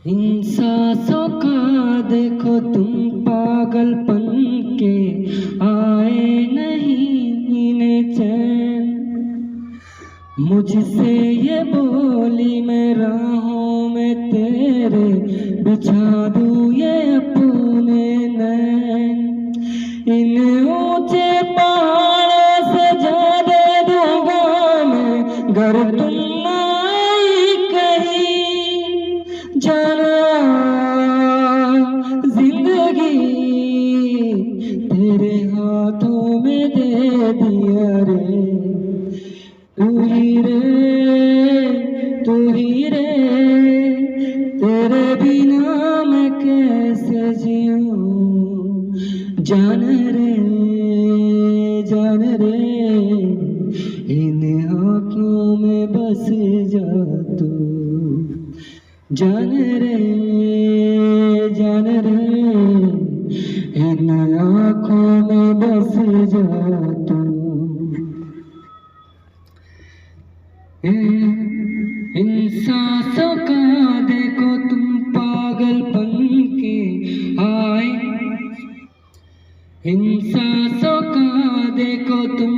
इन सांसों का देखो तुम पागलपन के आए नहीं इन्हें चैन। मुझसे ये बोली मैं राहों में तेरे बिछा दूँ ये अपने नैन। इन ऊंचे पहाड़ों से जा दे दूंगा मैं गर तुम आई कहीं। जाना जिंदगी तेरे हाथों में दे दिया रे। तू ही रे तेरे बिना मैं कैसे जीऊं। जान रे इन आँखों में बस जा तू। जान रे इन आँखों में बस जा तू। इन सांसों का देखो तुम पागलपन के आए। इन सांसों का देखो तुम